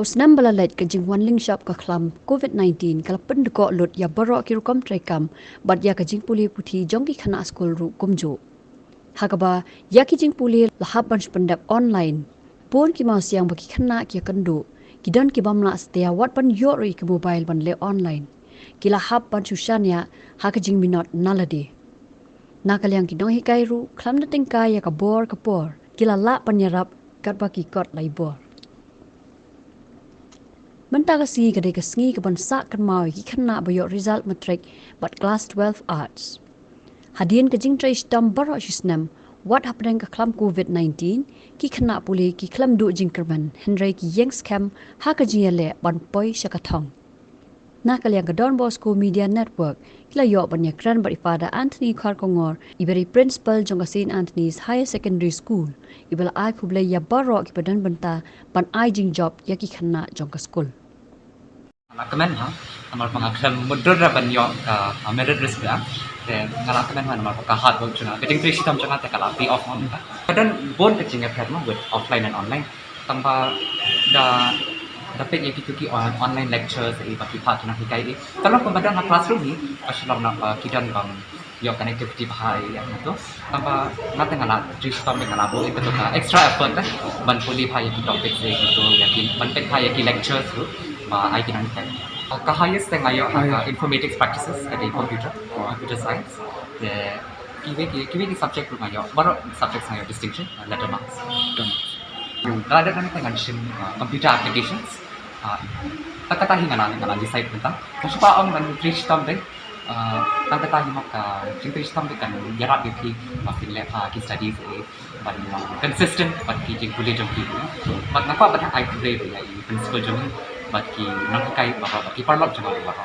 Haus nam balalet ke jing wan ling shop ka klam COVID-19 kala pen de ko lut ya borok ki rukom trekam bat ya ka jing puli puthi jongki khana school ru kumjo. Hakaba ya ki jing puli lahab ban pendap online. Pon ki mau siang bagi khana ki kandu. Kidan ki bamla setia wat ban yori ke mobile ban le online. Kila hab ban sushanya ha ka jing minot nalade. Nakalyang ki dong hikai ru klam na tingkai ya ka bor ka por. Kila la panyarap kat baki kot lai bor. Mentagasi kadai kesengi ke bansa kan mau ki kena bayok result matric but class 12 arts. Hadian ke jing trai stam barok shisnam what happened ke klam COVID-19 ki kena puli ki klam du jing kerman Henry ki yang scam ha ke jing le ban poi syakathong. Nakal yang ke Don Bosco Media Network kila yok banyak kran beripada Anthony Karkongor iberi principal jong St. Anthony's Higher Secondary School ibala ai kublai ya barok ki badan benta ban ai jing job ya ki kena jong ke school. Kemen amal pengakhiran mundur dapat yok merit risk ya dan kalau kemen amal pengkahat buat cuna keting trisi tam cuna tekal api off on dan bon kecingnya pernah buat offline dan online tanpa dapat yang gitu ki online lectures bagi part nak hikai kalau pembadan classroom ni asyik nak kidan bang yok connectivity bahai yang itu tanpa nanti ngalah trisi tam ngalah boleh betul extra effort kan ban pulih bahai ki topik gitu yakin ban pek bahai ki lectures tu I can understand. Highest thing I have informatics practices at the computer science. The key subject rumah yo, baru subjects saya distinction, letter marks. Rather than mention computer applications, kata hingan decide tentang. Supaya orang dan reach tam deh, kata himak reach tam deh kan jarak beki masih lepas ki studies consistent, bagi jeng boleh jeng ki. Mak napa pada I play ya principal jeng. Bagi nak kai bahawa bagi parlok jangan bahawa.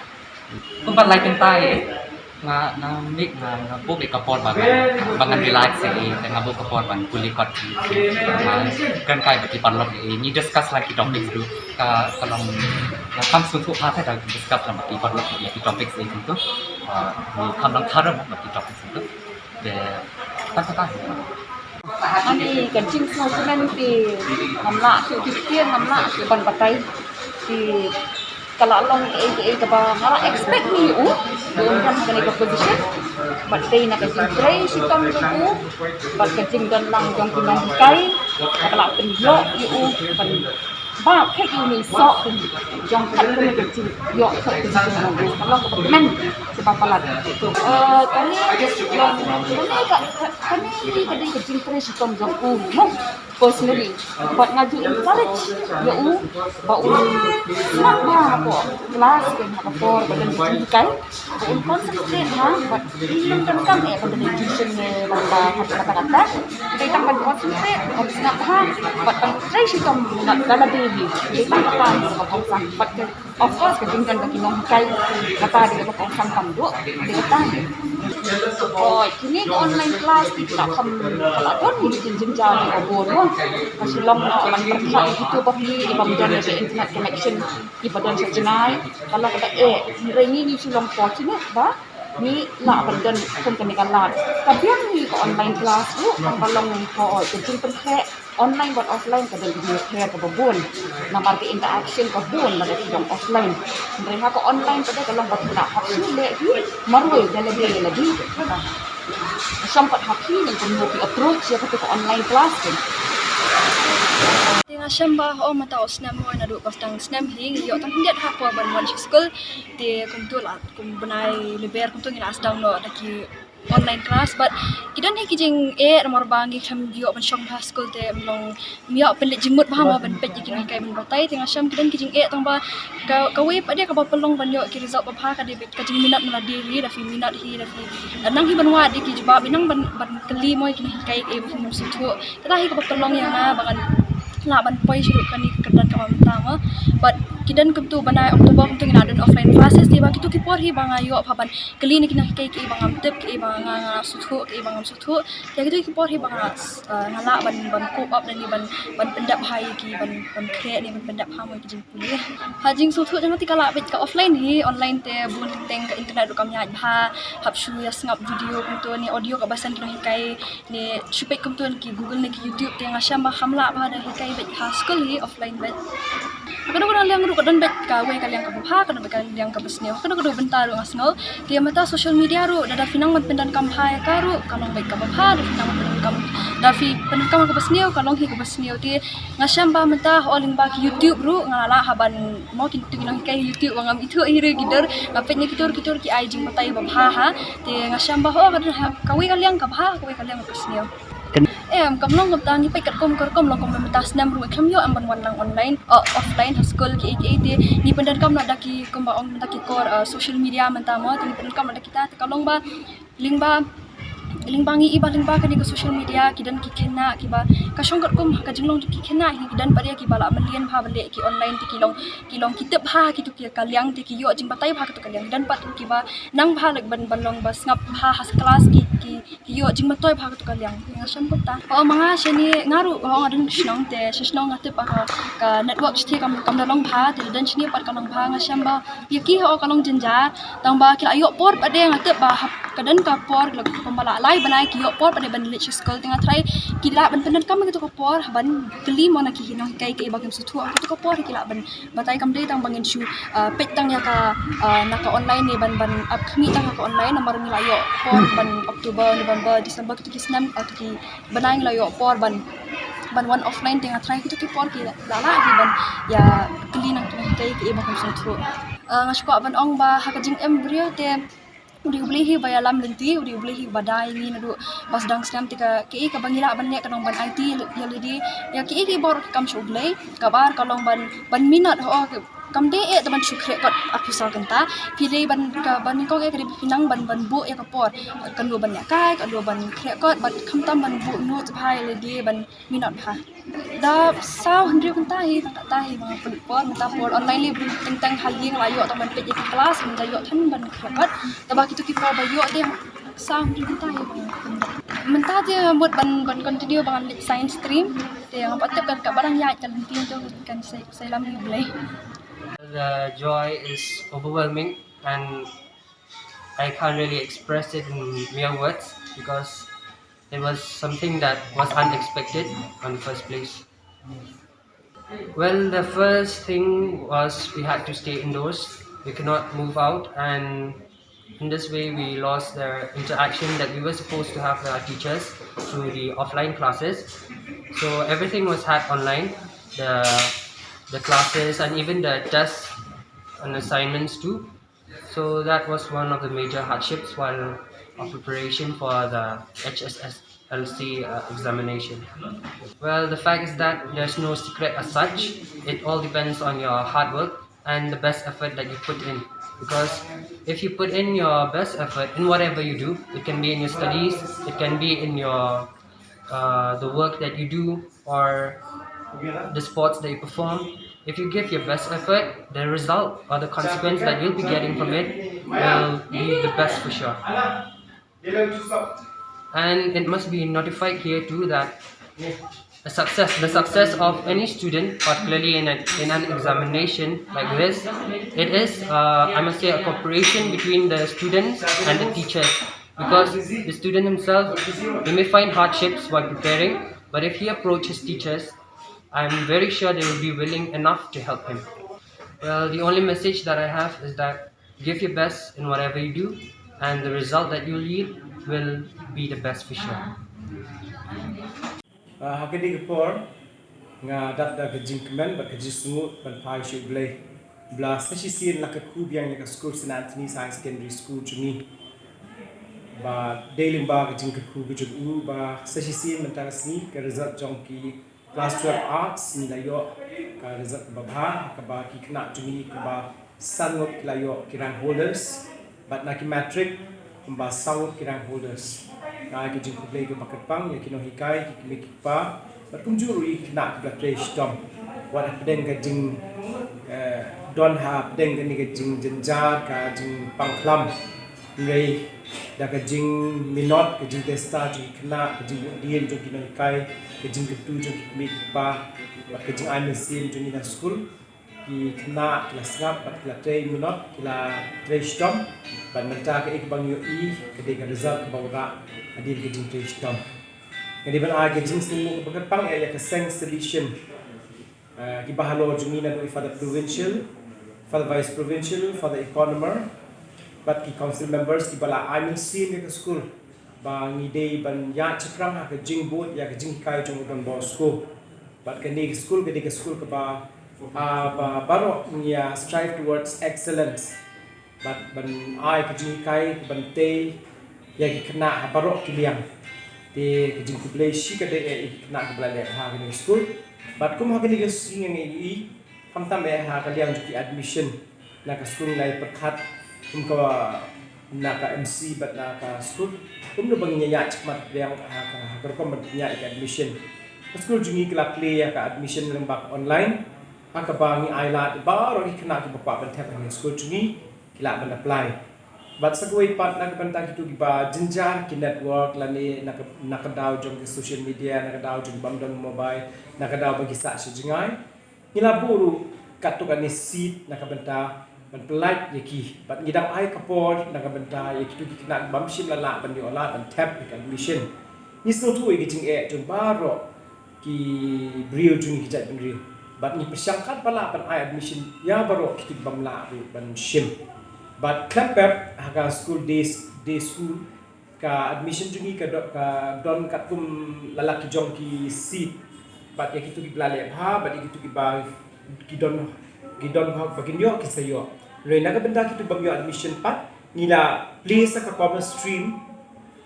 Kumpat lain kentai nga mik nga buk ikapor bangan relax dan nga buk kapor ban kulikot kan kai bagi parlok ni discuss lagi topik itu kalau kam suntuk apa dah discuss lagi parlok lagi topik itu kam lang thara bagi topik itu dan kata Ani kencing semua semen di namla su kipian namla su ban patai di kalau long ke ba ngara expect ni belum kan kena ke position but they nak kencing tray si tom tu but kencing dan lang jong kunong kai kalau penjok ban ba kai ni sok jong kan kena kencing yok sok kencing kalau ke men sebab palat kali long kani kadai kencing tray si tom jong no personally but ngaju encourage bau nak apa kelas kan apa for badan kai bau concentrate but ilmu tentang pada education bangsa kata-kata kita tambah concentrate harus nak faham but try si tom nak dalam diri kita faham apa but of course ketinggalan bagi nong kai kata dia apa sam duk dia kata oh kini online class kita kalau don di jenjang di obor kasi long na man perkhat itu bagi ibadan sa internet connection ibadan sa jenai kalau kata ni silong fortunate ba ni la badan kung kami kalat tapi yang ni online class kalau ko jeng perkhat online but offline kada di kaya ka babon na marke interaction ka bon na dong offline mereka ko online pada kalau bat na hakli marway lagi sempat hakli yang kemudian approach ya ketika online class kan Tinga syamba mata osnam mo na do kostang snam hing yo tang hindiat ha po ban one school ti kumtul at kum banai leber kumtul ngila asdang no daki online class but kidan he kijing nomor bangi kham yo ban shong ha school te mlong mio pelit jimut ba ma ban pet jikin kai ban batai tinga syam kidan kijing tang ba ka we pa dia ka ba pelong ban yo ki result ba pha ka de kijing minat mala diri da fi minat hi da fi nang hi ban wa di ki jba binang ban keli mo ki kai ba fi musu thu ta hi ka ba pelong yang na bangan laban poi syuruk kani kedan ka pertama but kidan kumtu banai Oktober kumtu nginadan offline classes di bagi tu ki por hi banga yo phaban klinik na kai ki bangam tip ki banga suthu ki bangam suthu ya gitu ki por hi banga ngala ban cope up dan ni ban pendap hai ki ban kre ni ban pendap ha mo ki jing puli hajing suthu jangan ti kala bet ka offline hi online te bun teng ka internet kam nya bha hap shu ya ngap video kumtu ni audio ka basan ki kai ni chupet kumtu ki Google ni ki YouTube te ngasham ba hamla ba da kai bet ha school hi offline bet Kadang-kadang liang ru kadang bet ka we kaliang ka bha kadang bet kaliang ka besneo kadang-kadang bentar ru ngasngol dia mata social media ru dada finang mat pendan kam hai ka ru kalong bet ka bha da finang mat pendan kam da fi pendan kam ka besneo kalong hi ka besneo ti ngasham ba mata oling ba ki YouTube ru ngala haban mo kin tu ginang kai YouTube wangam itu ire gider ngapet ni kitor ki ai jing matai ba bha ha ti ngasham ba ho kadang ka we kaliang ka bha ka we kaliang ka besneo kam long kam tangi pai kat kom long kom mentas nam ru kam yo amban wan lang online offline school ki ni pendan kam nak daki kom ba ong daki kor social media mentamo ni pendan kam nak kita kalong ba ling bangi iba ling ba kani ke social media kidan ki kena ki ba ka shong kat kom ka jinglong ki kena hi kidan paria ki bala melian bha bale ki online ti kilong kitep bha ki tu ki kaliang ti ki yo jing patai bha tu kaliang dan pat ki ba nang bha lag ban long ba ngap bha has kelas ki yo jing matoi bha tu kaliang ngasham ko ta manga shani ngaru adun shnong te shnong ngate pa ka network ti kam dalong bha ti dan shni pat kalong bha ngasham ba yaki ho kalong jinja tang ba ki ayo por pa de ngate ba kadan ka por lag pamala lai banai ki yo por pada ban lich school tengah try kila ban pendan kam gitu ko por ban keli mo na ki hinong kai ke bagam sutu aku tu ko por kila ban batai kam dei tang bangin shu pek tang ya ka naka online ni ban kami tang ka online nomor ni layo por ban Oktober November December tu ki senam atau ki banai layo por ban one offline tengah try gitu ki por ki lala ki ban ya keli nang kai ke bagam sutu ngashko ban ong ba hakajing embrio te uri ublihi bayalam lenti uri ublihi badai ni nadu pas dang snam tika ki ka bangila ban ne kanong ban IT ya lidi ya ki bor kam shublai kabar kalong ban minat ho kam de e taban shukre kot apisa kenta pile ban ka ban ko ke pinang ban bu ya kapor kan do ban ya kai kan do ban kre kot ban kam tam ban bu no bhai lidi ban minat ha da sao hendri kenta hi tak tahi mga pelipor mata por online li tentang hal yang layo taban pe kelas men layo than ban kre kot tabak itu kita bayo dia sang di kita ya bang mentah dia buat ban continue bang science stream dia yang patut kan barang ya kan penting tu kan saya lami boleh. The joy is overwhelming and I can't really express it in mere words because it was something that was unexpected in the first place. Well, the first thing was we had to stay indoors. We cannot move out, and in this way we lost the interaction that we were supposed to have with our teachers through the offline classes. So everything was had online, the classes and even the tests and assignments too. So that was one of the major hardships while our preparation for the HSSLC examination. Well, the fact is that there's no secret as such. It all depends on your hard work and the best effort that you put in. Because if you put in your best effort in whatever you do, it can be in your studies, it can be in your the work that you do or the sports that you perform. If you give your best effort, the result or the consequence that you'll be getting from it will be the best for sure. And it must be notified here too that the success of any student, particularly in an examination like this, it is I must say a cooperation between the students and the teachers, because the student himself, he may find hardships while preparing, but if he approaches teachers, I'm very sure they will be willing enough to help him. Well, the only message that I have is that give your best in whatever you do, and the result that you'll yield will be the best for sure. Hakedi kapor nga dat da gajing kemen ba gaji sungut ban pai shu blai bla sashi sin la ka ku biang la ka school St. Anthony Science Secondary School chuni ba daily ba gajing ka ku gajing u ba sashi sin mentang sni ka result jong ki class 12 arts ni la yo ka result ba bha ka ba ki kena chuni ka ba sangot la yo kirang holders but na ki matric ba sangot kirang holders ka ki jing ku blai ka bakat pang ya kino hikai ki klik pa but kum juri kena ka trace dom what happening ka jing don ha deng ni ka jing jenjar ka jing pangklam rei da ka jing minot ka jing testa jing kena ka jing dien jong kino hikai ka jing ka tu jong klik pa but ka jing I'm seen jong ni school ki kena kelas ngap pat kelas 3 minot kila trace dom ban menta ka ik bang yo I ka de ka result ka bawra adil ka jing trace dom ngadi ban a ka jing sing mo ka pang ya ka seng solution Gibahalo jungi na do for the provincial, for the vice provincial, for the economer, but ki council members ki bala I mean seen ke school ba ngi day ban ya chikrang ha ke jing boat ya ke jing kai jong ban bo school, but ke ni school ke school ke ba ba baro ya strive towards excellence, but ban I ke jing kai ban te ya ki kena baro ki liang te ke jing ku play shi ke de kena ke bala le ha ke school, but kum ha ke ni ke sing ngi I tham tam e ha ke liang ki admission na ke school lai perkhat kum ko na ka MC but na ka school kum no banginya ya cakmat liang ha ka ko ban nya admission school jungi kelap play ya ka admission lembak online aka bangi aila baro ki kena ki bakwa ban tap ni school jungi kila ban apply but sagoi pat nak ban tak itu ba jenjang ki network lani nak daw jong ki social media nak daw jong bamdon mobile nak daw bagi sak si jengai nila buru katukan ni seat nak benta ban pelaj yaki but ngidang ai kapor nak benta yaki tu ki kena bamshim la ban yo la ban tap ki admission ni so tu ki jing jong baro ki brio jungi ki jat ban rio but ni persangkat pala ban ai admission ya baro ki bamla ban shim but Klampep haka school day school ka admission jungi ka don katum lalaki jong ki seat but ya kitu ki blale ha but kitu ki ba ki don ha bagin yo ki sayo re naga benda kitu bang yo admission pat nila place ka common stream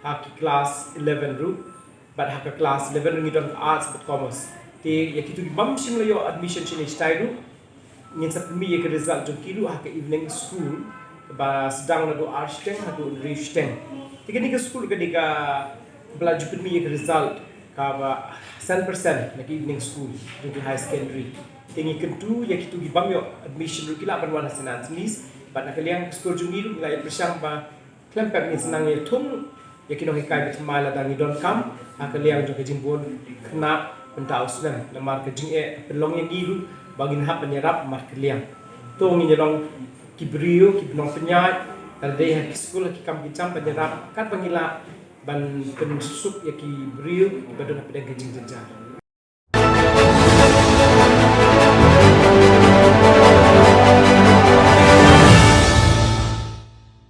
ha ki class 11 ru but haka class 11 ngi don arts but commerce te ya kitu ki bam sim yo admission chini style ngin sa mi ye ka result jong kilu haka evening school ba sedang na do arsteng ha do risteng tiga ni ke school ke diga bela jupit mi ke result ka ba 100% na evening school di high secondary tingi kentu ya kitu gi bam yo admission ru kila ban wala senan snis ba na kaliang school jungi ru ngai persang ba Klampep ni senang ye thum ya kino hi kai bit mala dangi don kam ha kaliang jo ke jimbon kena pentau snem na mar ke jing pelong yang giru bagin hap penyerap mar kaliang to ngi long kibrio kibnong penyat tadi hak sekolah ki kam kicam penyerap kat pangila ban pensup ya kibrio badon pedang gejing jenjar